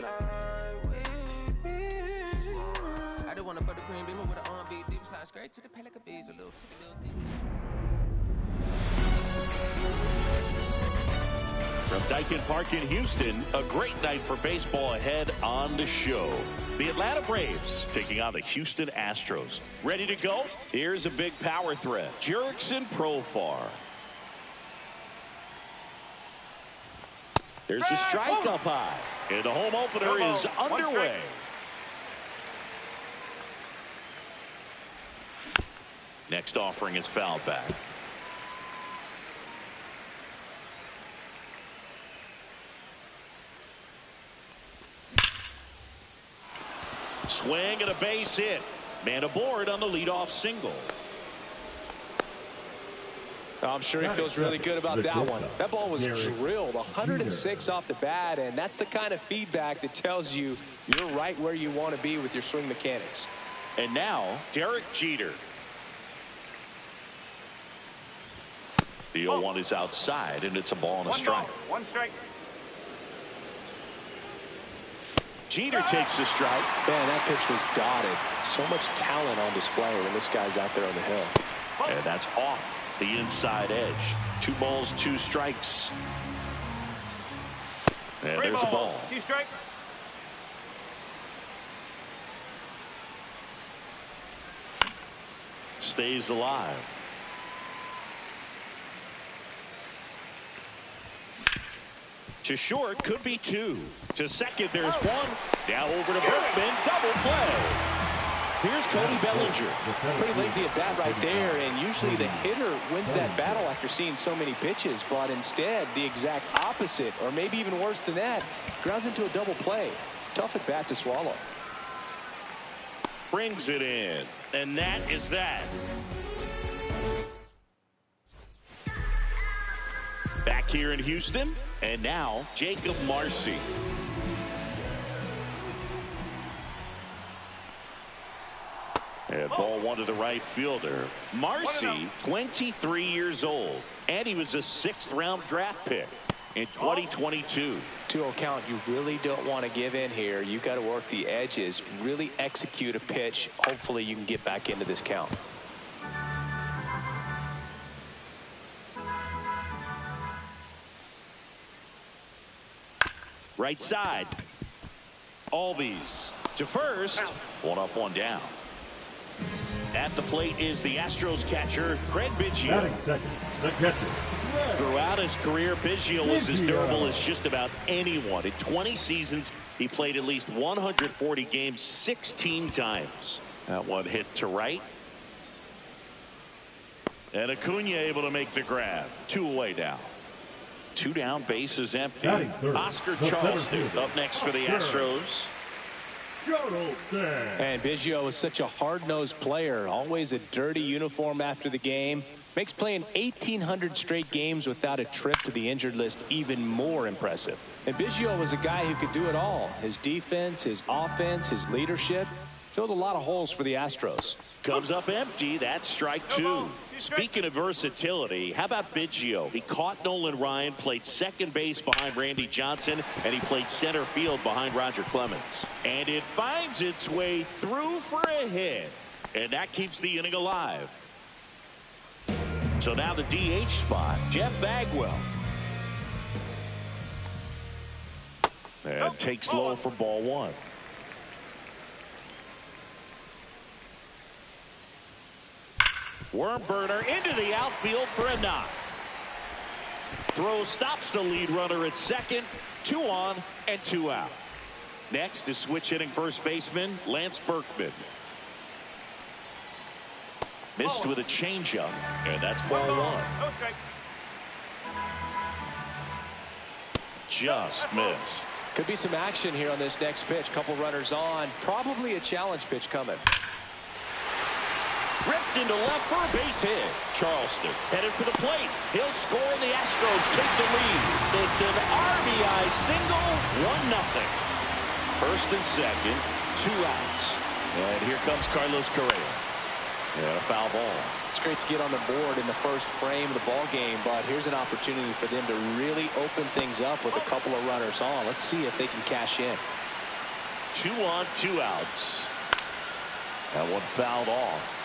I just want a buttercream beamer with an R&B deep slide straight to the Peloteros, a little deep. From Daikin Park in Houston, a great night for baseball ahead on the show. The Atlanta Braves taking on the Houston Astros. Ready to go? Here's a big power threat. Jurickson Profar. There's a strike up high. And the home opener is underway. Next offering is fouled back. Swing and a base hit. Man aboard on the leadoff single. I'm sure he feels really good about that one. That ball was drilled 106 off the bat, and that's the kind of feedback that tells you you're right where you want to be with your swing mechanics. And now, Derek Jeter. The 0-1 is outside, and it's a ball and a strike. One strike. Jeter takes the strike. Man, that pitch was dotted. So much talent on display when this guy's out there on the hill. And that's off the inside edge. 2 balls, 2 strikes. And there's a ball. 2 strikes. Stays alive. To short, could be 2. To second, there's 1. Now over to Berkman, double play. Here's Cody Bellinger. Pretty lengthy at bat right there, and usually the hitter wins that battle after seeing so many pitches, but instead the exact opposite, or maybe even worse than that, grounds into a double play. Tough at bat to swallow. Brings it in, and that is that. Back here in Houston, and now Jacob Marcy. And ball 1 to the right fielder. Marcy, 23 years old, and he was a 6th-round draft pick in 2022. 2-0 count. You really don't want to give in here. You got to work the edges, really execute a pitch. Hopefully you can get back into this count. Right side. Albies to first. 1 up, 1 down. At the plate is the Astros catcher, Craig Biggio. Batting second, the catcher. Throughout his career, Biggio was as durable as just about anyone. In 20 seasons, he played at least 140 games 16 times. That one hit to right. And Acuna able to make the grab. 2 away now. 2 down, bases empty. Oscar Charleston up next for the Astros. And Biggio is such a hard-nosed player. Always a dirty uniform after the game. Makes playing 1,800 straight games without a trip to the injured list even more impressive. And Biggio was a guy who could do it all. His defense, his offense, his leadership. Filled a lot of holes for the Astros. Comes up empty. That's strike 2. Speaking of versatility, how about Biggio? He caught Nolan Ryan, played second base behind Randy Johnson, and he played center field behind Roger Clemens. And it finds its way through for a hit. And that keeps the inning alive. So now the DH spot, Jeff Bagwell. And takes low for ball 1. Worm burner into the outfield for a knock. Throw stops the lead runner at second. 2 on and 2 out. Next is switch hitting first baseman Lance Berkman. Missed with a changeup, and that's ball 1. Just missed. Could be some action here on this next pitch. Couple runners on. Probably a challenge pitch coming. Ripped into left for a base hit. Charleston headed for the plate. He'll score and the Astros take the lead. It's an RBI single, 1-0. First and second, 2 outs. And here comes Carlos Correa. And a foul ball. It's great to get on the board in the first frame of the ball game, but here's an opportunity for them to really open things up with a couple of runners on. Let's see if they can cash in. 2 on, 2 outs. That one fouled off.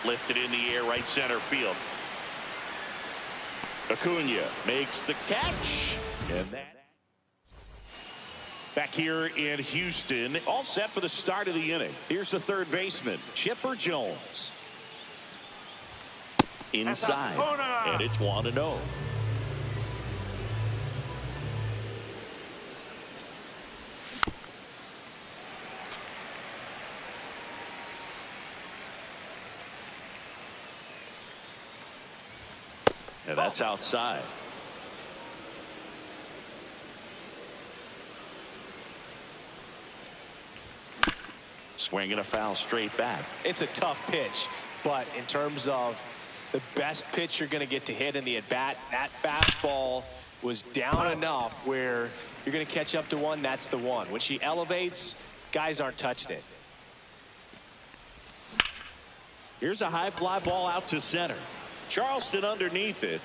Lifted in the air, right center field. Acuna makes the catch. And that. Back here in Houston, all set for the start of the inning. Here's the third baseman, Chipper Jones. Inside, and it's 1-0. And that's outside. Swinging a foul straight back. It's a tough pitch, but in terms of the best pitch you're going to get to hit in the at-bat, that fastball was down enough where you're going to catch up to one. That's the one. When she elevates, guys aren't touched it. Here's a high fly ball out to center. Charleston underneath it.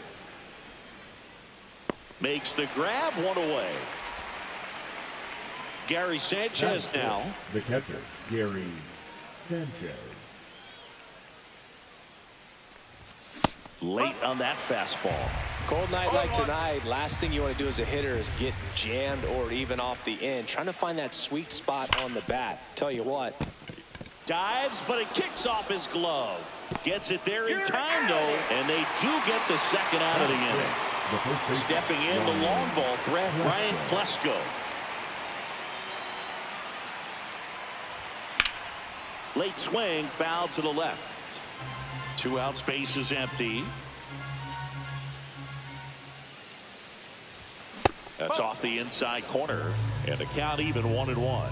Makes the grab, one away. Gary Sanchez now. The catcher, Gary Sanchez. Late on that fastball. Cold night like tonight, last thing you want to do as a hitter is get jammed or even off the end. Trying to find that sweet spot on the bat. Tell you what. Dives, but it kicks off his glove. Gets it there in time, though, and they do get the second out of the inning. Stepping in, the long ball threat, Ryan Klesko. Late swing, foul to the left. 2 outs, base is empty. That's off the inside corner, and the count even 1-1.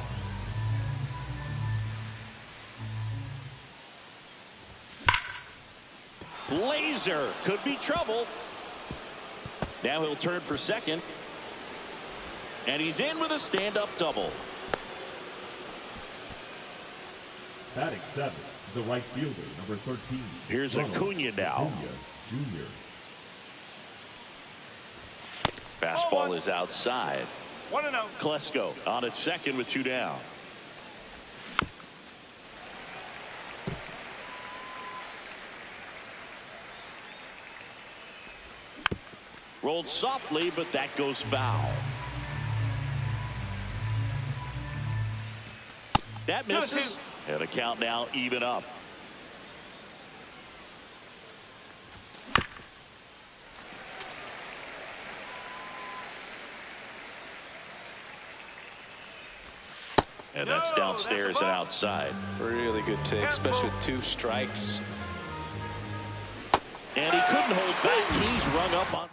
Laser could be trouble. Now he'll turn for second. And he's in with a stand-up double. Batting 7, the right fielder, number 13. Here's Acuna now. Jr. Fastball is outside. 1-0. Klesko on at second with 2 down. Rolled softly, but that goes foul. That misses. And the count now even up. And that's downstairs and outside. Really good take, especially with 2 strikes. And he couldn't hold back. He's rung up on.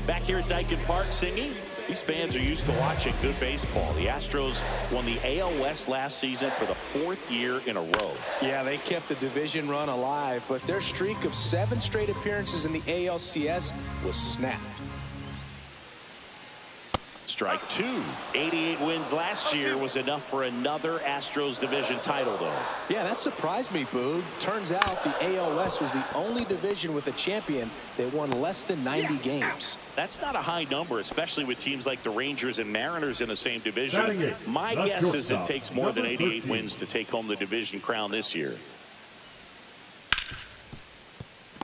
Back here at Dyken Park singing. These fans are used to watching good baseball. The Astros won the AL West last season for the 4th year in a row. Yeah, they kept the division run alive, but their streak of 7 straight appearances in the ALCS was snapped. Strike 2. 88 wins last year was enough for another Astros division title, though. Yeah, that surprised me, Boog. Turns out the AL West was the only division with a champion that won less than 90 games. That's not a high number, especially with teams like the Rangers and Mariners in the same division. My guess is it takes more than 88 wins to take home the division crown this year.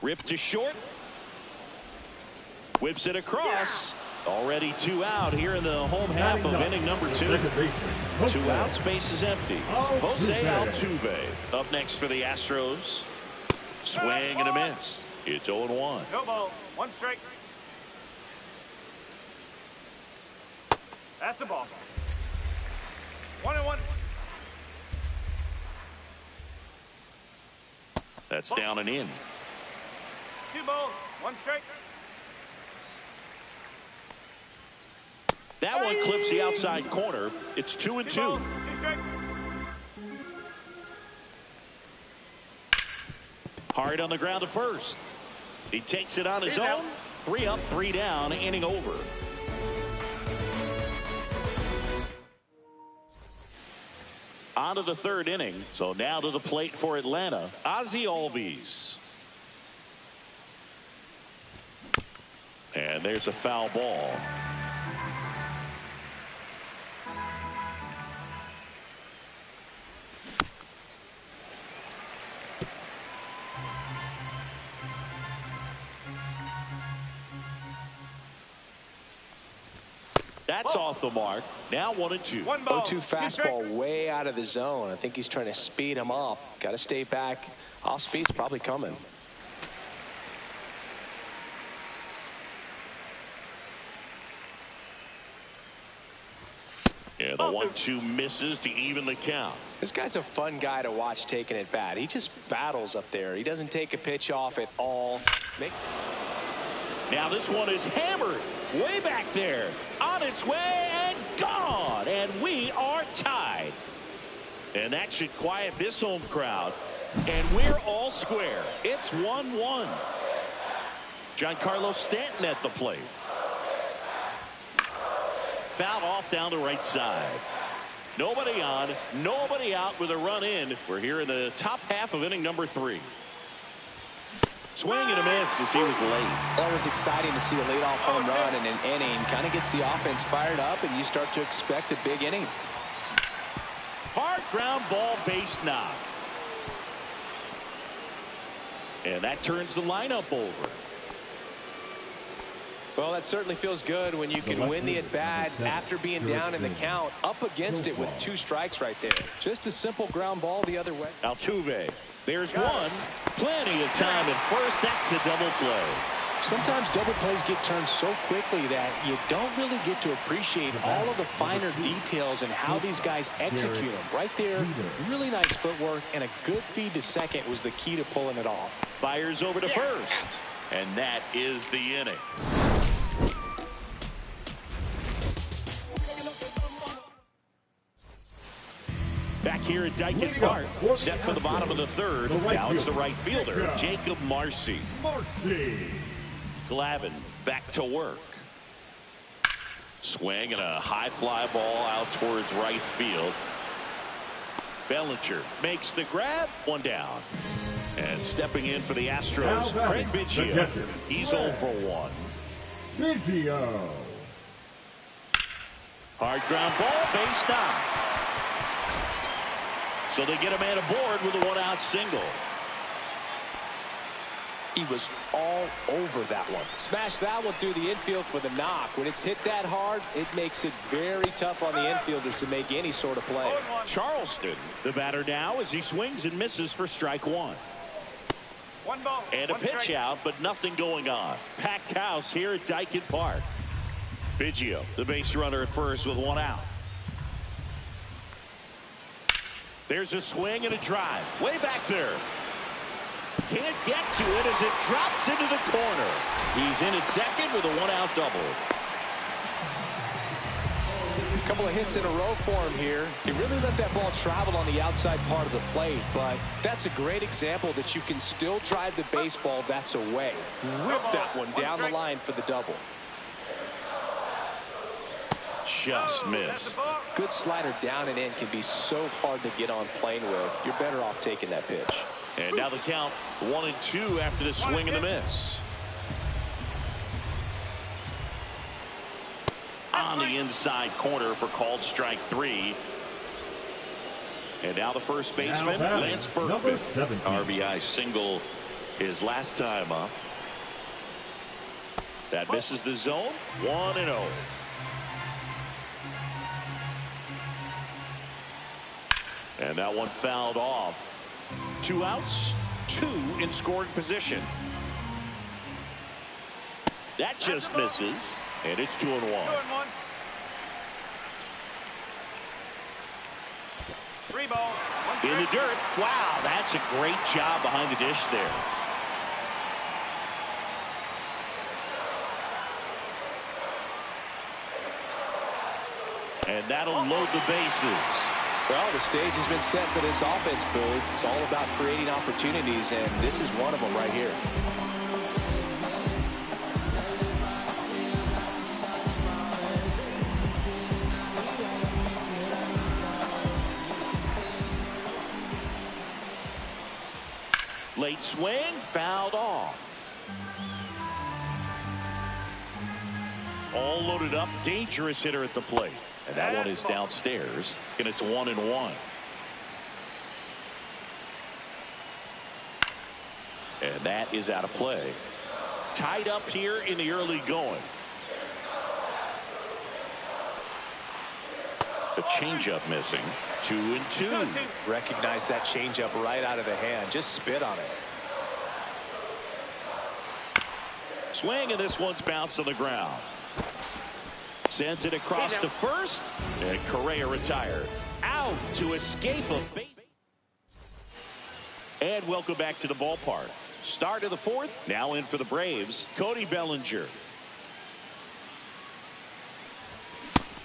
Ripped to short. Whips it across. Already 2 out here in the home half of inning number 2. 2 outs, base is empty. Jose Altuve up next for the Astros. Swing and a miss. It's 0-1. No ball, 1 strike. That's a ball. 1-1. That's down and in. 2 balls, 1 strike. That one clips the outside corner. It's 2-2. 2 balls, 2 strikes. Hard on the ground to first. He takes it on his own. 3 up, 3 down, inning over. On to the 3rd inning. So now to the plate for Atlanta, Ozzie Albies. there's a foul ball. That's off the mark. Now 1-2. 0-2 fastball way out of the zone. I think he's trying to speed him up. Got to stay back. Off speed's probably coming. Yeah, the 1-2 misses to even the count. This guy's a fun guy to watch taking at bat. He just battles up there. He doesn't take a pitch off at all. Now this one is hammered way back there, on its way and gone, and we are tied. And that should quiet this home crowd, and we're all square. It's 1-1. Giancarlo Stanton at the plate. Fouled off down the right side. Nobody on, nobody out with a run in. We're here in the top half of inning number 3. Swing and a miss as he was late. Well, it was exciting to see a leadoff home run in an inning. Kind of gets the offense fired up, and you start to expect a big inning. Hard ground ball, base knock. And that turns the lineup over. Well, that certainly feels good when you can win the at-bat after being down in the count, up against it with 2 strikes right there. Just a simple ground ball the other way. Altuve, there's one. Plenty of time at first. That's a double play. Sometimes double plays get turned so quickly that you don't really get to appreciate all of the finer details and how these guys execute them. Right there, really nice footwork, and a good feed to second was the key to pulling it off. Fires over to first, and that is the inning. Back here at Dyken Park, set for the bottom of the 3rd. Now it's the right fielder, Jacob Marcy. Glavin back to work. Swing and a high fly ball out towards right field. Bellinger makes the grab, 1 down. And stepping in for the Astros, Craig Biggio. He's 0 for 1. Biggio. Hard ground ball, base knock. So they get a man aboard with a 1-out single. He was all over that one. Smash that one through the infield for the knock. When it's hit that hard, it makes it very tough on the infielders to make any sort of play. Charleston, the batter now, as he swings and misses for strike 1. 1 ball. And a pitch out, but nothing going on. Packed house here at Dyken Park. Biggio, the base runner at first with 1 out. There's a swing and a drive. Way back there. Can't get to it as it drops into the corner. He's in at second with a 1-out double. A couple of hits in a row for him here. He really let that ball travel on the outside part of the plate, but that's a great example that you can still drive the baseball that's away. Whip that one down the line for the double. Just missed. Good slider down and in can be so hard to get on plane with. You're better off taking that pitch. And now the count 1-2 after the swing and the miss. On the inside corner for called strike 3. And now the first baseman, Lance Berkman. RBI single his last time up. That misses the zone. 1-0. And that one fouled off. 2 outs, 2 in scoring position. That just misses, and it's 2-1. 2-1. 3 ball. 1 In the dirt. Wow, that's a great job behind the dish there. And that'll load the bases. Well, the stage has been set for this offense, Boo. It's all about creating opportunities, and this is one of them right here. Late swing, fouled off. all loaded up. Dangerous hitter at the plate. And that one is downstairs. And it's 1-1. And that is out of play. Tied up here in the early going. The changeup missing. 2-2. Recognize that changeup right out of the hand. Just spit on it. Swing, and this one's bounced on the ground. Sends it across to first. And Correa retired. Out to escape a base. And welcome back to the ballpark. Start of the fourth. Now in for the Braves, Cody Bellinger.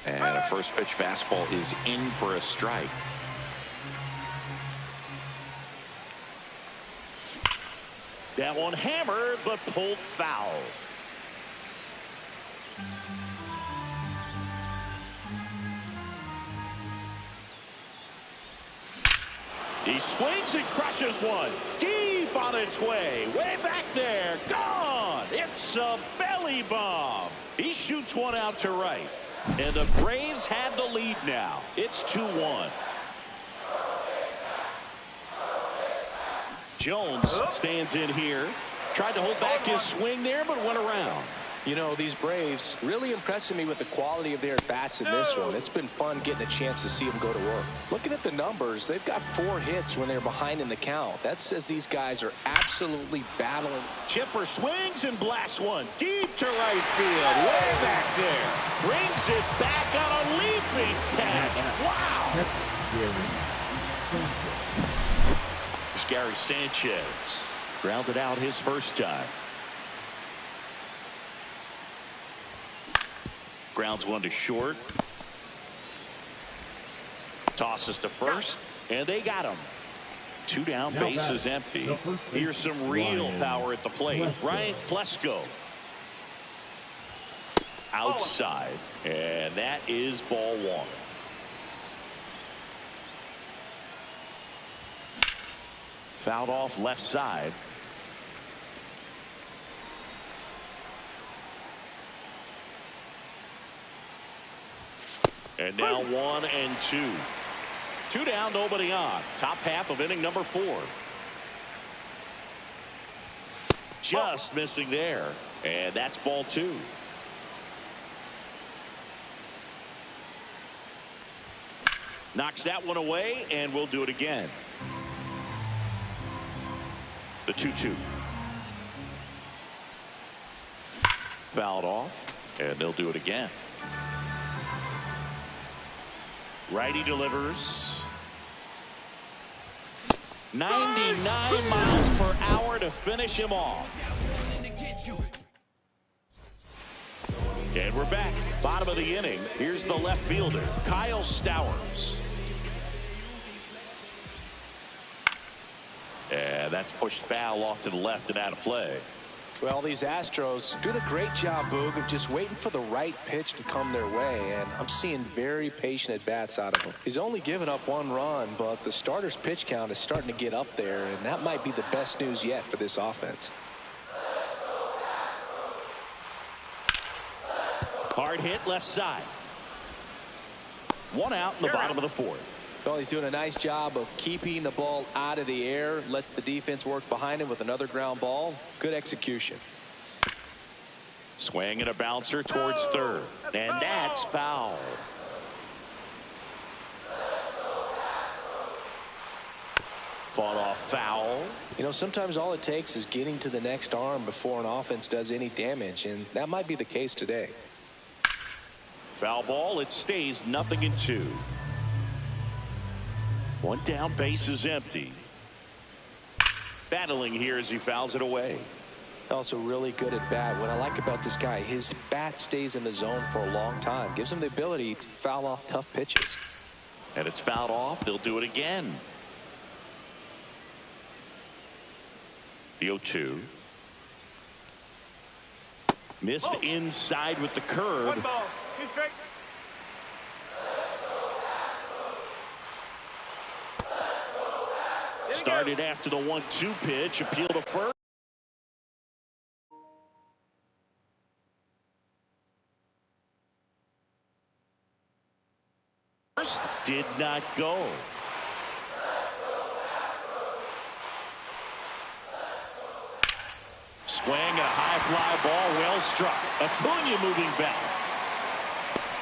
And a first pitch fastball is in for a strike. That one hammered, but pulled foul. He swings and crushes one. Deep on its way. Way back there. Gone. It's a belly bomb. He shoots one out to right. And the Braves have the lead now. It's 2-1. Jones stands in here. Tried to hold back his swing there, but went around. You know, these Braves really impressing me with the quality of their bats in this one. It's been fun getting a chance to see them go to work. Looking at the numbers, they've got 4 hits when they're behind in the count. That says these guys are absolutely battling. Chipper swings and blasts one deep to right field. Way back there. Brings it back on a leaping catch. Wow. There's Gary Sanchez. Grounded out his first time. Grounds one to short. Tosses to first. And they got him. 2 down, base is empty. Here's some real power at the plate. Ryan Klesko. Outside. And that is ball 1. Fouled off left side. And now 1-2. 2 down, nobody on. Top half of inning number 4. Just missing there. And that's ball 2. Knocks that one away, and we'll do it again. The 2-2. Fouled off, and they'll do it again. Righty delivers. 99 miles per hour to finish him off. And we're back. Bottom of the inning. Here's the left fielder, Kyle Stowers. And that's pushed foul off to the left and out of play. Well, these Astros doing a great job, Boog, of just waiting for the right pitch to come their way, and I'm seeing very patient at-bats out of him. He's only given up 1 run, but the starter's pitch count is starting to get up there, and that might be the best news yet for this offense. Hard hit left side. 1 out in the bottom of the 4th. Well, he's doing a nice job of keeping the ball out of the air. Lets the defense work behind him with another ground ball. Good execution. Swing and a bouncer towards third. And that's foul. Fought off foul. You know, sometimes all it takes is getting to the next arm before an offense does any damage, and that might be the case today. Foul ball. It stays 0-2. 1 down, base is empty. Battling here as he fouls it away. Also really good at bat. What I like about this guy, his bat stays in the zone for a long time. Gives him the ability to foul off tough pitches. And it's fouled off. They'll do it again. The 0-2. Missed inside with the curve. 1 ball, 2 strikes. Started after the 1-2 pitch. Appeal to first. did not go. Swing and a high fly ball, well struck. Acuna moving back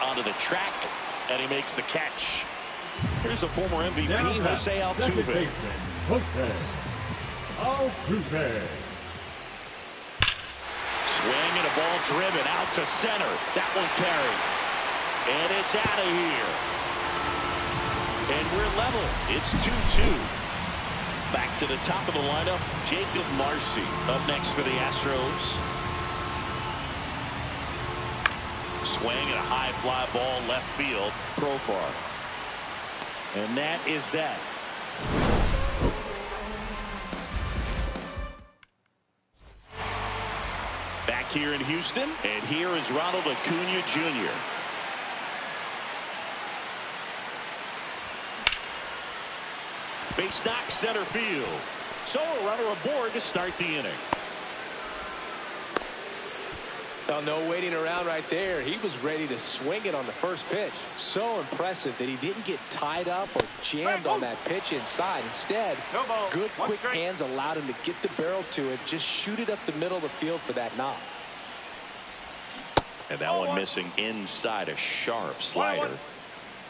onto the track, and he makes the catch. Here's the former MVP, Jose Altuve. Jose Altuve. Swing and a ball driven out to center. That one carried. And it's out of here. And we're level. It's 2-2. Back to the top of the lineup, Jacob Marcy up next for the Astros. Swing and a high fly ball left field. Profar. And that is that. Back here in Houston, and here is Ronald Acuna Jr. Base knock center field. So a runner aboard to start the inning. Well, no waiting around right there. He was ready to swing it on the first pitch. So impressive that he didn't get tied up or jammed on that pitch inside. Instead, good quick hands allowed him to get the barrel to it, just shoot it up the middle of the field for that knock. And that one missing inside, a sharp slider.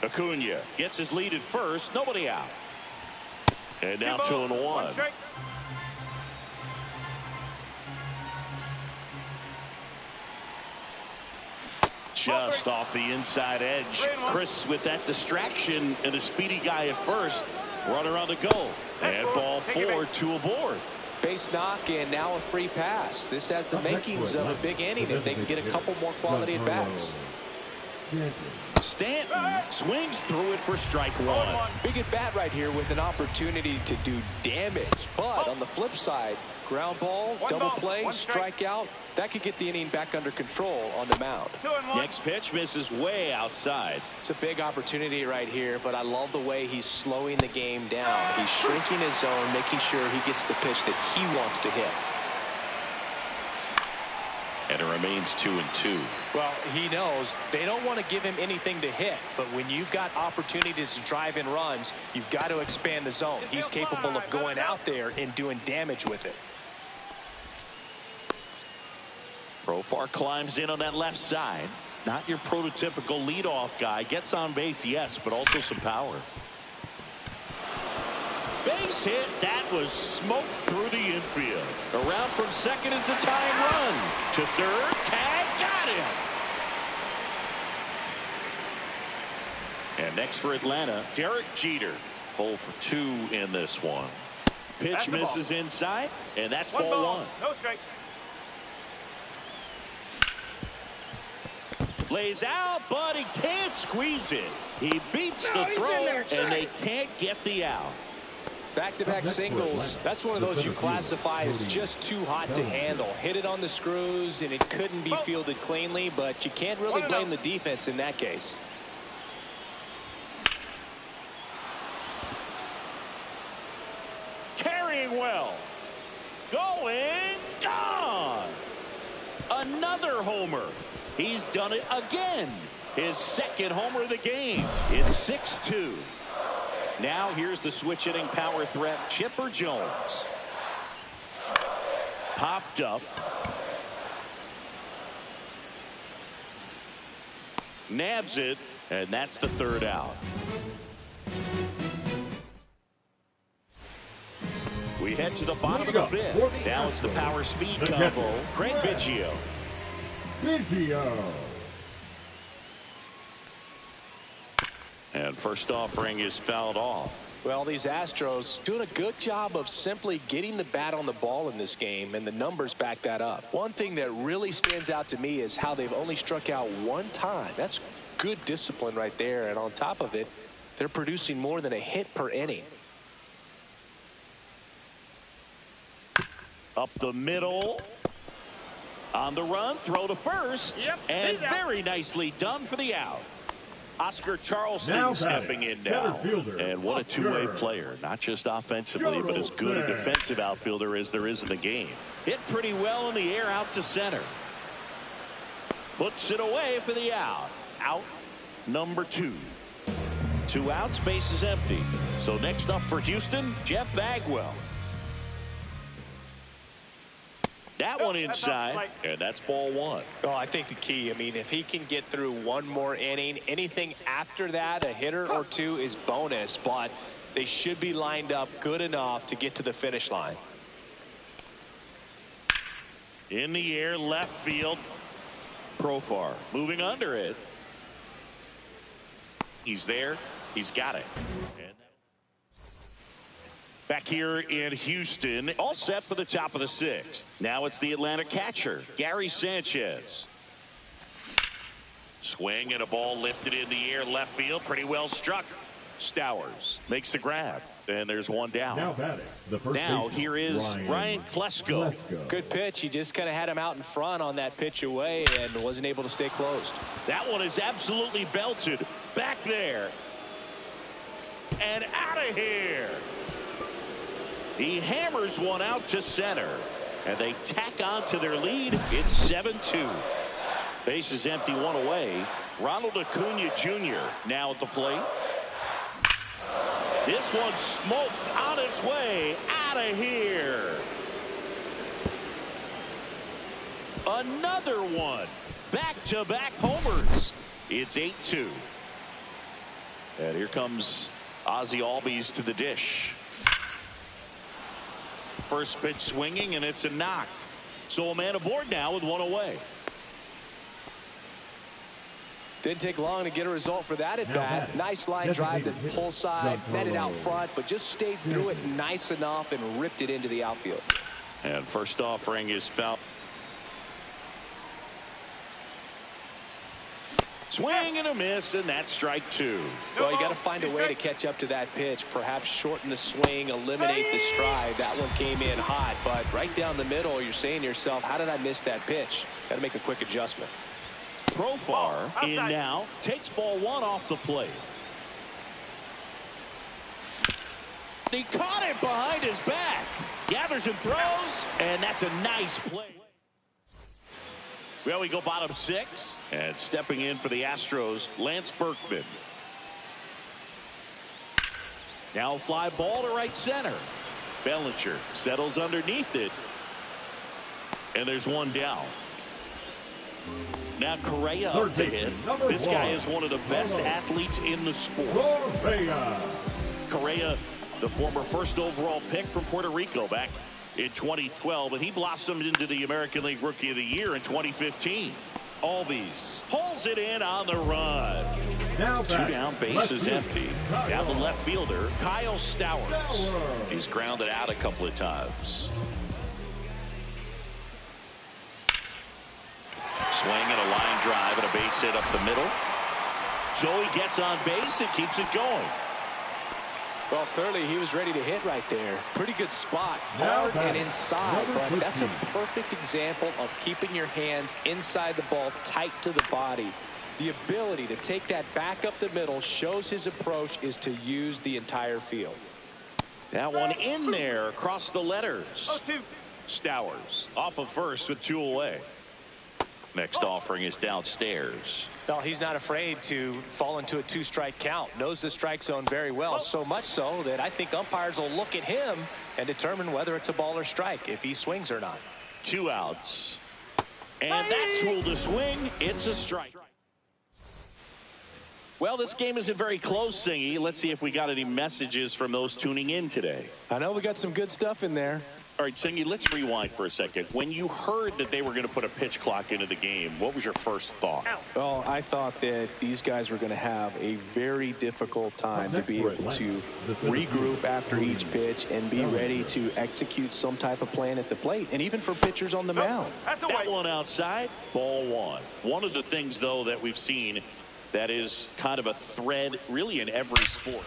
Acuna gets his lead at first, nobody out. And now 2-1. Just off the inside edge. Chris with that distraction and a speedy guy at first. Runner on the go. And ball 4, 2 aboard. Base knock and now a free pass. This has the makings of a big inning if they can get a couple more quality at bats. Stanton swings through it for strike 1. Big at bat right here with an opportunity to do damage. But on the flip side, ground ball, double play, strikeout. That could get the inning back under control on the mound. Next pitch misses way outside. It's a big opportunity right here, but I love the way he's slowing the game down. He's shrinking his zone, making sure he gets the pitch that he wants to hit. And it remains 2-2. Well, he knows they don't want to give him anything to hit, but when you've got opportunities to drive in runs, you've got to expand the zone. He's capable of going out there and doing damage with it. Profar climbs in on that left side. Not your prototypical leadoff guy. Gets on base, yes, but also some power. Base hit. That was smoked through the infield. Around from second is the tying run. To third. Tag. Got him. And next for Atlanta, Derek Jeter. 0 for 2 in this one. Pitch misses inside, and that's ball 1. No strike. Lays out, but he can't squeeze it. He beats the throw, and they can't get the out. Back-to-back singles. That's one of those you classify as just too hot to handle. Hit it on the screws, and it couldn't be fielded cleanly, but you can't really blame the defense in that case. Carrying well. Going, gone. Another homer. He's done it again. His second homer of the game. It's 6-2. Now here's the switch hitting power threat, Chipper Jones. Popped up. Nabs it, and that's the third out. We head to the bottom of the fifth. Now it's the power speed combo. Craig Biggio. And first offering is fouled off. Well, these Astros doing a good job of simply getting the bat on the ball in this game, and the numbers back that up. One thing that really stands out to me is how they've only struck out one time. That's good discipline right there, and on top of it, they're producing more than a hit per inning. Up the middle. On the run, throw to first, and very nicely done for the out. Oscar Charleston stepping in now. And what a two-way player. Not just offensively, but as good a defensive outfielder as there is in the game. Hit pretty well in the air out to center. Puts it away for the out. Out number 2. 2 outs, base is empty. So next up for Houston, Jeff Bagwell. That one inside, and that's ball 1. Oh, I think the key, I mean, if he can get through one more inning, anything after that, a hitter or two is bonus, but they should be lined up good enough to get to the finish line. In the air, left field. Profar moving under it. He's there. He's got it. And back here in Houston, all set for the top of the 6th. Now it's the Atlanta catcher, Gary Sanchez. Swing and a ball lifted in the air, left field, pretty well struck. Stowers makes the grab, and there's one down. Now batting, the first baseman, here is Ryan Klesko. Good pitch. He just kind of had him out in front on that pitch away and wasn't able to stay closed. That one is absolutely belted. Back there. And out of here. He hammers one out to center. And they tack on to their lead. It's 7-2. Base is empty, one away. Ronald Acuna Jr. now at the plate. This one smoked on its way out of here. Another one. Back-to-back homers. It's 8-2. And here comes Ozzie Albies to the dish. First pitch swinging, and it's a knock. So a man aboard now with one away. Didn't take long to get a result for that at bat. Nice line drive to the pull side, netted out front, but just stayed through it nice enough and ripped it into the outfield. And first offering is foul. Swing and a miss, and that's strike 2. Well, you got to find a way to catch up to that pitch. Perhaps shorten the swing, eliminate the stride. That one came in hot, but right down the middle, you're saying to yourself, how did I miss that pitch? Got to make a quick adjustment. Profar in now, takes ball 1 off the plate. He caught it behind his back. Gathers and throws, and that's a nice play. Well, we go bottom 6, and stepping in for the Astros, Lance Berkman. Now fly ball to right center. Bellinger settles underneath it, and there's one down. Now Correa up to hit. This guy is one of the best athletes in the sport. Correa, the former first overall pick from Puerto Rico back in 2012, and he blossomed into the American League Rookie of the Year in 2015. Albies pulls it in on the run. Now 2 down, base is empty. Now the left fielder, Kyle Stowers. He's grounded out a couple of times. Swing and a line drive and a base hit up the middle. Joey gets on base and keeps it going. Well, clearly he was ready to hit right there. Pretty good spot, hard and inside, but that's a perfect example of keeping your hands inside the ball, tight to the body. The ability to take that back up the middle shows his approach is to use the entire field. That one in there across the letters. Stowers off of first with 2 away. Next offering is downstairs. Well, he's not afraid to fall into a 2-strike count. Knows the strike zone very well, so much so that I think umpires will look at him and determine whether it's a ball or strike, if he swings or not. 2 outs. And that's ruled a swing. It's a strike. Well, this game isn't very close, Singy. Let's see if we got any messages from those tuning in today. I know we got some good stuff in there. All right, Singy, let's rewind for a second. When you heard that they were going to put a pitch clock into the game, what was your first thought? Well, I thought that these guys were going to have a very difficult time to be able to regroup after each pitch and be ready to execute some type of plan at the plate, and even for pitchers on the mound. That one outside, ball 1. One of the things, though, that we've seen that is kind of a thread really in every sport.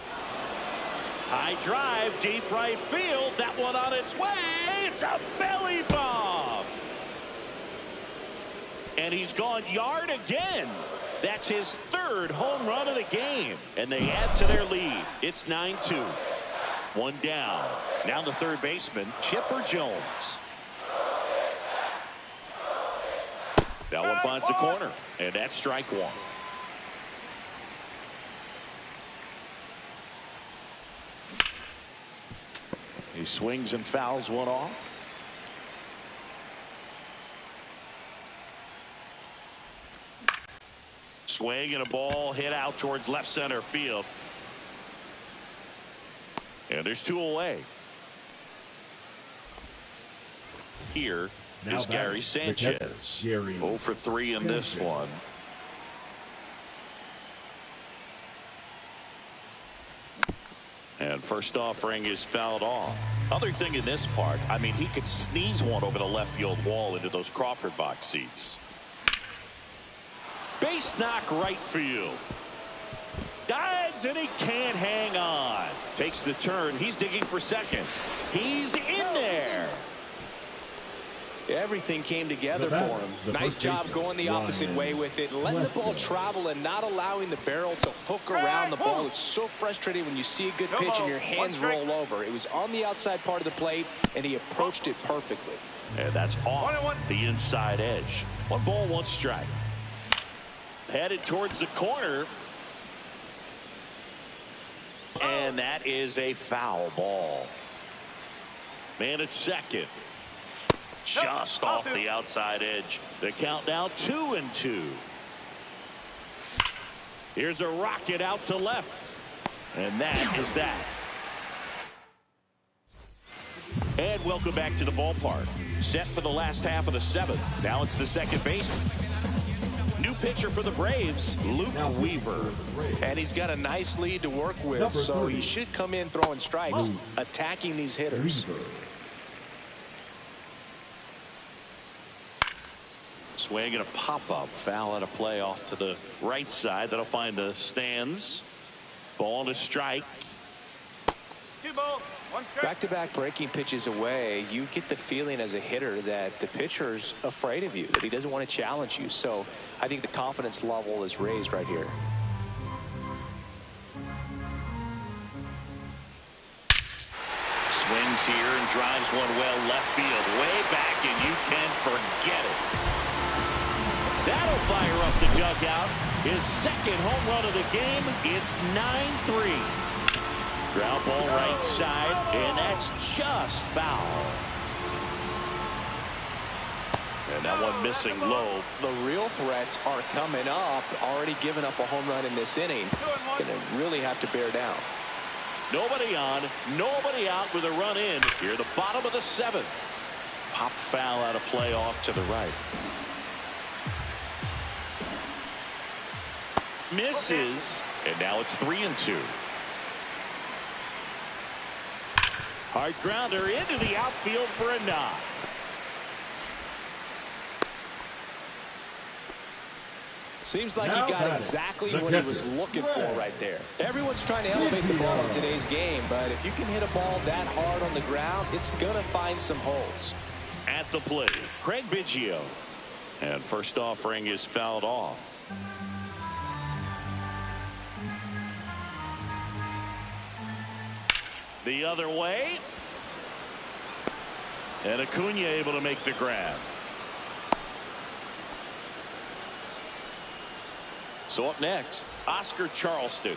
High drive, deep right field. That one on its way. It's a belly bomb. And he's gone yard again. That's his 3rd home run of the game. And they add to their lead. It's 9-2. 1 down. Now the third baseman, Chipper Jones. That one finds the corner. And that's strike 1. He swings and fouls one off. Swing and a ball hit out towards left center field. And there's 2 away. Here is Gary Sanchez. 0 for 3 in this one. And first offering is fouled off. Other thing in this part, I mean, he could sneeze one over the left field wall into those Crawford box seats. Base knock right field. Dives and he can't hang on. Takes the turn. He's digging for second. He's in there. Everything came together for him. Nice job going the opposite way with it, letting the ball travel and not allowing the barrel to hook around the ball. It's so frustrating when you see a good pitch and your hands roll over. It was on the outside part of the plate, and he approached it perfectly. And that's off the inside edge. 1 ball, 1 strike. Headed towards the corner. And that is a foul ball. Man at second. Just off the outside edge. The count now 2-2. Here's a rocket out to left. And that is that. And welcome back to the ballpark. Set for the last half of the 7th. Now it's the second baseman. New pitcher for the Braves, Luke Weaver. And he's got a nice lead to work with, so he should come in throwing strikes, attacking these hitters. Swing and a pop-up. Foul out of play off to the right side. That'll find the stands. Ball and a strike. 2 balls, 1 strike. Back-to-back breaking pitches away, you get the feeling as a hitter that the pitcher's afraid of you, that he doesn't want to challenge you. So I think the confidence level is raised right here. Swings here and drives one well left field. Way back, and you can forget it. That'll fire up the dugout. His second home run of the game. It's 9-3. Ground ball right side, and that's just foul. And that one missing low. The real threats are coming up. Already given up a home run in this inning. It's going to really have to bear down. Nobody on, nobody out with a run in. Here, the bottom of the 7th. Pop foul out of play off to the right. Misses, and now it's 3-2. Hard grounder into the outfield for a knock. Seems like he got exactly what he was looking for right there. Everyone's trying to elevate the ball in today's game, but if you can hit a ball that hard on the ground, it's going to find some holes. At the plate, Craig Biggio. And first offering is fouled off. The other way. And Acuna able to make the grab. So up next, Oscar Charleston.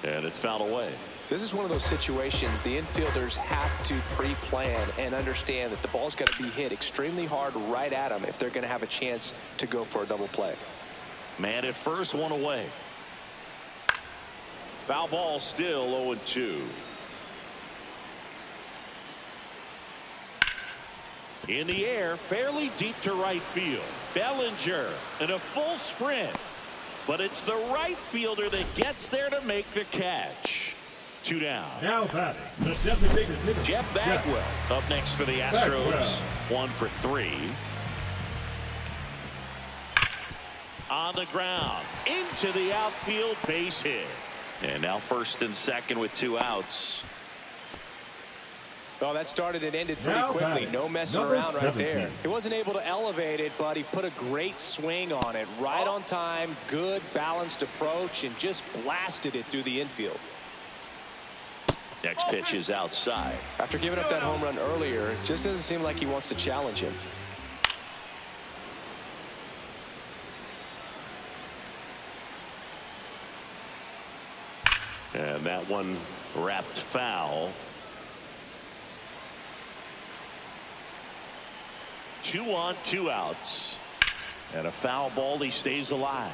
And it's fouled away. This is one of those situations the infielders have to pre-plan and understand that the ball's got to be hit extremely hard right at them if they're going to have a chance to go for a double play. Man at first, 1 away. Foul ball still 0-2. In the air, fairly deep to right field. Bellinger in a full sprint. But it's the right fielder that gets there to make the catch. 2 down. Now batting, the designated hitter, Jeff Bagwell up next for the Astros. 1 for 3. On the ground. Into the outfield, base hit. And now first and second with 2 outs. Oh, that started and ended pretty quickly. No messing around right there. He wasn't able to elevate it, but he put a great swing on it. Right on time, good balanced approach, and just blasted it through the infield. Next pitch is outside. After giving up that home run earlier, it just doesn't seem like he wants to challenge him. And that one wrapped foul. 2 on, 2 outs. And a foul ball. He stays alive.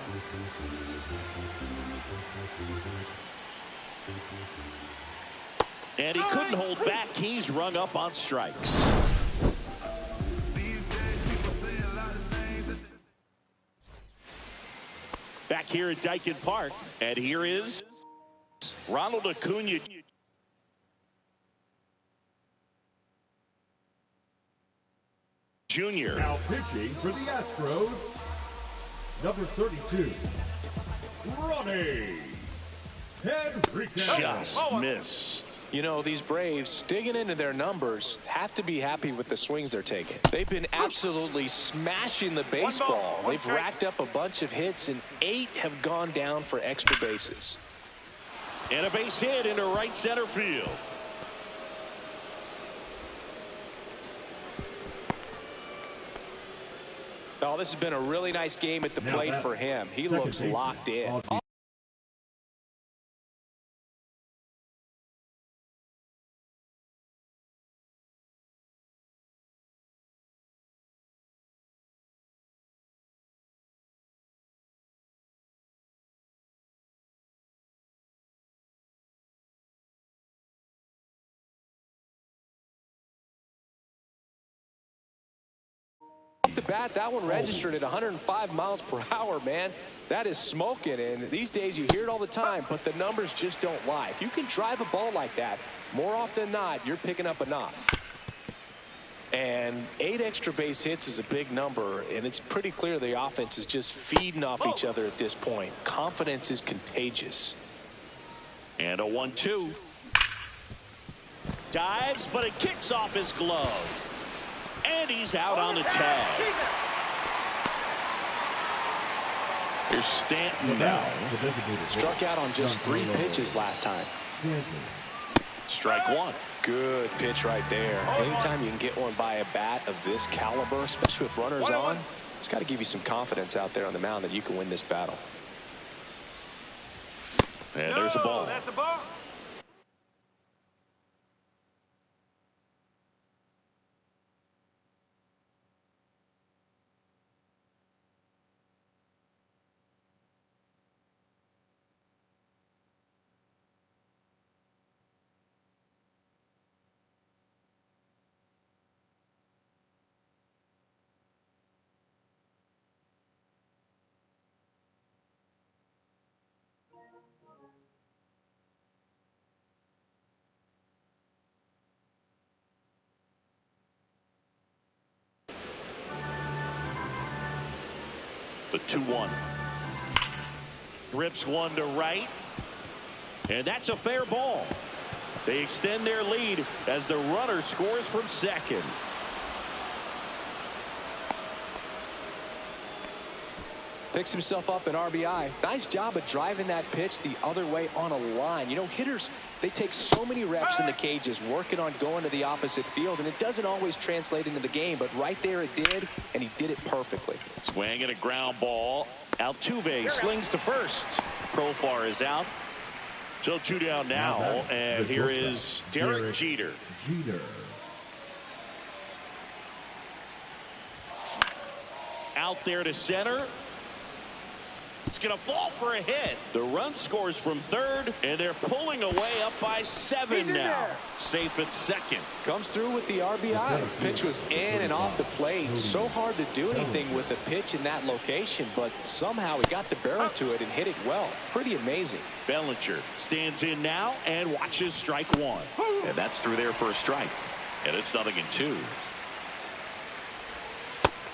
And he couldn't hold back. He's rung up on strikes. Back here at Dyken Park. And here is Ronald Acuna Jr. Now pitching for the Astros, number 32, Ronnie Henriquez. Just missed. You know, these Braves, digging into their numbers, have to be happy with the swings they're taking. They've been absolutely smashing the baseball. They've racked up a bunch of hits, and 8 have gone down for extra bases. And a base hit into right center field. Oh, this has been a really nice game at the plate for him. He looks locked in. Off the bat, that one registered at 105 miles per hour, man. That is smoking, and these days you hear it all the time, but the numbers just don't lie. If you can drive a ball like that, more often than not, you're picking up a knock. And 8 extra base hits is a big number, and it's pretty clear the offense is just feeding off each other at this point. Confidence is contagious. And a 1-2. Dives, but it kicks off his glove. And he's out on the tag. Here's Stanton now. Struck out on just 3 pitches last time. Strike 1. Good pitch right there. Anytime you can get one by a bat of this caliber, especially with runners on, it's got to give you some confidence out there on the mound that you can win this battle. And there's a ball. That's a ball. The 2-1. Rips one to right. And that's a fair ball. They extend their lead as the runner scores from second. Picks himself up an RBI. Nice job of driving that pitch the other way on a line. You know, hitters, they take so many reps in the cages working on going to the opposite field, and it doesn't always translate into the game, but right there it did, and he did it perfectly. Swing and a ground ball. Altuve slings to first. Profar is out. So 2 down now, and here is Derek Jeter. Out there to center. It's going to fall for a hit. The run scores from third, and they're pulling away up by 7 now. Safe at second. Comes through with the RBI. Pitch was in and off the plate. So hard to do anything with the pitch in that location, but somehow he got the barrel to it and hit it well. Pretty amazing. Bellinger stands in now and watches strike 1. And that's through there for a strike. And it's 0-2.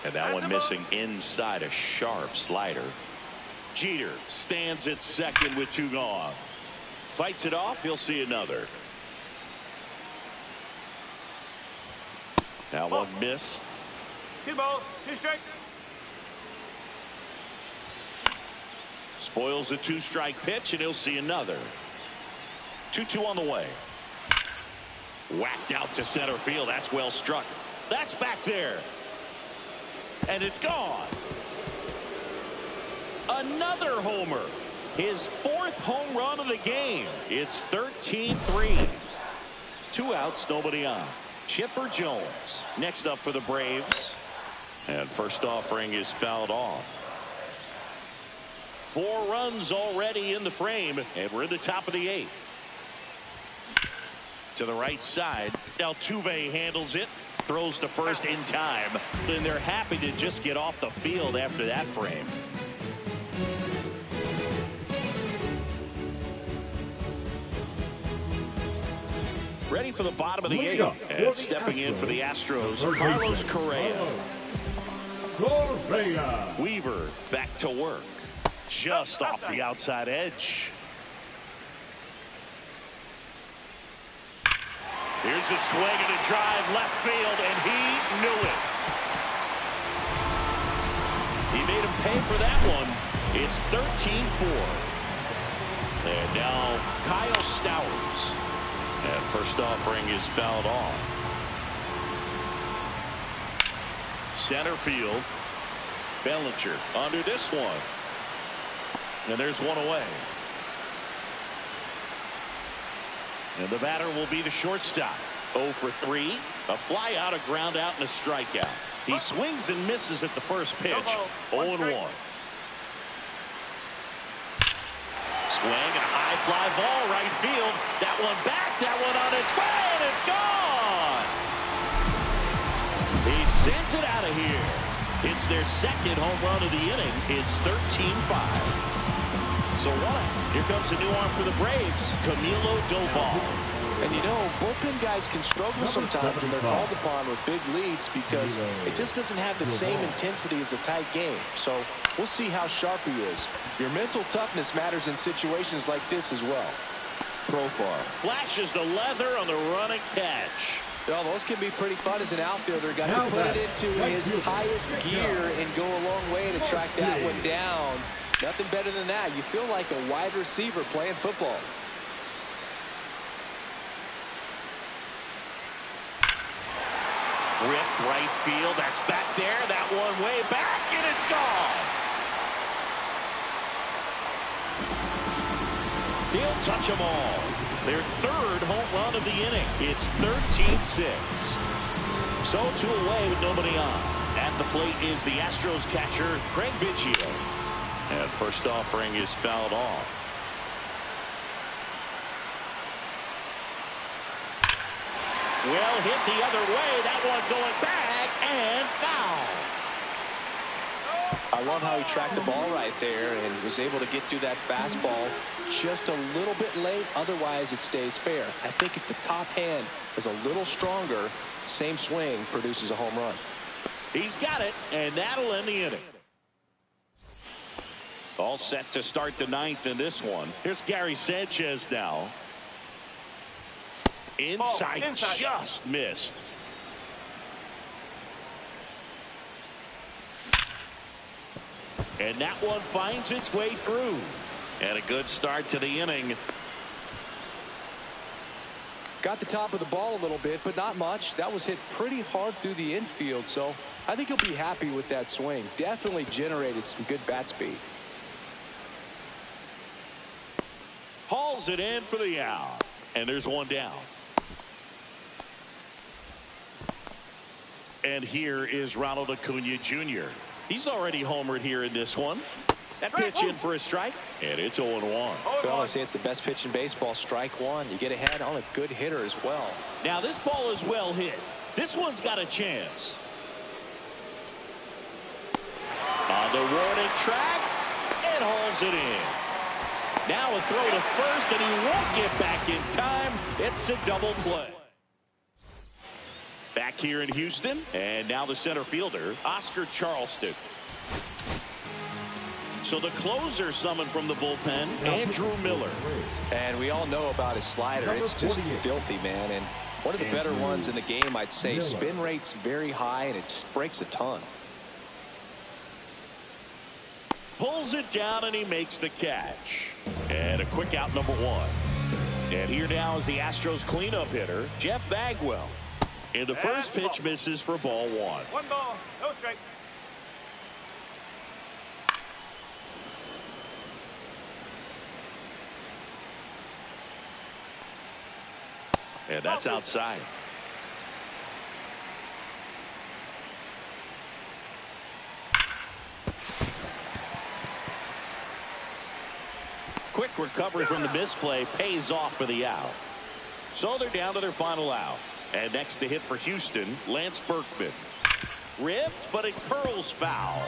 And that one missing inside a sharp slider. Jeter stands at second with 2 gone. Fights it off. He'll see another. That one missed. 2 balls, 2 strikes. Spoils the 2-strike pitch, and he'll see another. 2-2 on the way. Whacked out to center field. That's well struck. That's back there. And it's gone. Another homer. His 4th home run of the game. It's 13-3. 2 outs, nobody on. Chipper Jones next up for the Braves. And first offering is fouled off. 4 runs already in the frame, and we're in the top of the 8th. To the right side, Altuve handles it, throws to first in time, and they're happy to just get off the field after that frame. Ready for the bottom of the 8th, and stepping in for the Astros, Carlos Correa. Weaver back to work, just off the outside edge. Here's a swing and a drive left field, and he knew it. He made him pay for that one. It's 13-4. And now Kyle Stowers. And first offering is fouled off. Center field. Bellinger under this one. And there's one away. And the batter will be the shortstop. 0 for 3. A fly out, a ground out, and a strikeout. He swings and misses at the first pitch. 0-1. Swing and a high fly ball right field. That one back, that one on its way, and it's gone. He sends it out of here. It's their 2nd home run of the inning. It's 13-5. So what? Here comes a new arm for the Braves, Camilo Doval. And you know, bullpen guys can struggle sometimes when they're called upon with big leads because it just doesn't have the same intensity as a tight game. So we'll see how sharp he is. Your mental toughness matters in situations like this as well. Profar flashes the leather on the running catch. Well, those can be pretty fun as an outfielder. Got to put it into his highest gear and go a long way to track that one down. Nothing better than that. You feel like a wide receiver playing football. Ripped right field. That's back there. That one way back, and it's gone. He'll touch them all. Their 3rd home run of the inning. It's 13-6. So 2 away with nobody on. At the plate is the Astros catcher, Craig Biggio. And first offering is fouled off. Well hit the other way. That one going back and foul. I love how he tracked the ball right there and was able to get through that fastball just a little bit late. Otherwise, it stays fair. I think if the top hand is a little stronger, same swing produces a home run. He's got it, and that'll end the inning. All set to start the 9th in this one. Here's Gary Sanchez now. Inside, just missed. And that one finds its way through. And a good start to the inning. Got the top of the ball a little bit, but not much. That was hit pretty hard through the infield, so I think he'll be happy with that swing. Definitely generated some good bat speed. Hauls it in for the out. And there's one down. And here is Ronald Acuna Jr. He's already homered here in this one. That pitch in for a strike, and it's 0-1. Well, I say it's the best pitch in baseball. Strike one. You get ahead on a good hitter as well. Now this ball is well hit. This one's got a chance. On the warning track, and hauls it in. Now a throw to first, and he won't get back in time. It's a double play. Back here in Houston, and now the center fielder, Oscar Charleston. So the closer summoned from the bullpen, Andrew Miller. And we all know about his slider. It's just filthy, man. And one of the better ones in the game, I'd say. Spin rate's very high, and it just breaks a ton. Pulls it down, and he makes the catch. And a quick out, number 1. And here now is the Astros cleanup hitter, Jeff Bagwell. And the first pitch misses for ball 1. 1 ball, no strike. And that's outside. Quick recovery from the misplay pays off for the out. So they're down to their final out. And next to hit for Houston, Lance Berkman. Ripped, but it curls foul.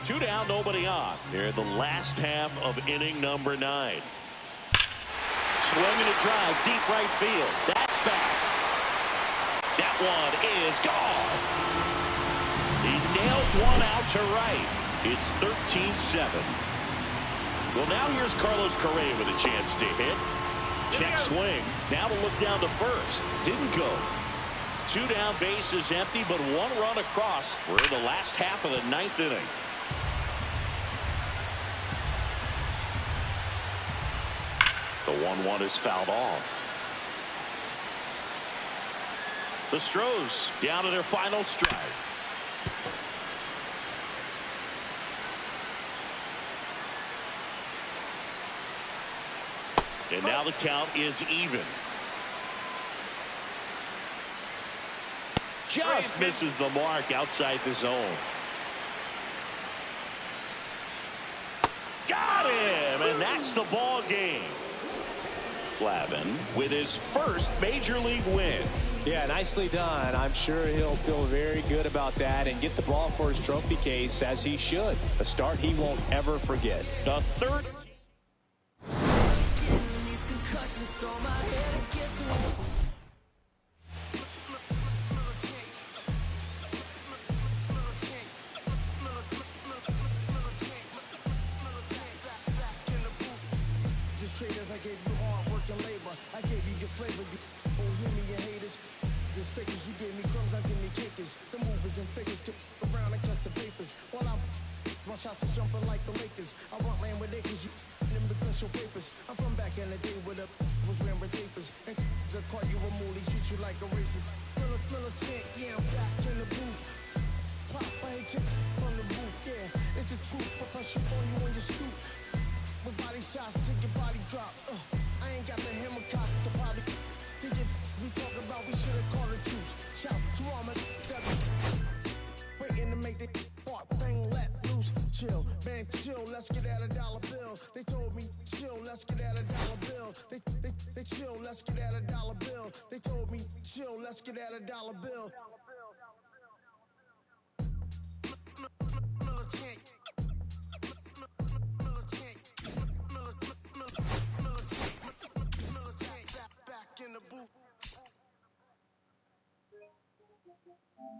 2 down, nobody on. They're in the last half of inning number 9. Swinging a drive, deep right field. That's back. That one is gone. He nails one out to right. It's 13-7. Well, now here's Carlos Correa with a chance to hit. Check swing. Now to look down to first. Didn't go. 2 down, bases empty, but 1 run across. We're in the last half of the 9th inning. The 1-1 is fouled off. The Stros down to their final strike. And now the count is even. Just misses the mark outside the zone. Got him, and that's the ball game. Glavine with his first major league win. Yeah, nicely done. I'm sure he'll feel very good about that and get the ball for his trophy case, as he should. A start he won't ever forget. The third. I gave you hard work and labor. I gave you your flavor. You hear me, your haters. Just fakers, you gave me crumbs, now give me kickers. The movers and figures get around and catch the papers. While my shots is jumping like the Lakers. I want land with acres, you them to clinch your papers. I'm from back in the day where the was wearing tapers. And they call you a moolie, treat you like a racist. Militant, yeah, I'm back in the booth. Pop, I hate you from the roof, yeah. It's the truth, but I shit on you on your stoop. With body shots, take your body drop. I ain't got the hammer cock, the body. Think it, we talk about, we should've called the troops. Shout to all my that waiting to make the part thing let loose. Chill, man, chill, let's get at $1 bill. They told me, chill, let's get at $1 bill. They chill, let's get at $1 bill. They told me, chill, let's get at $1 bill.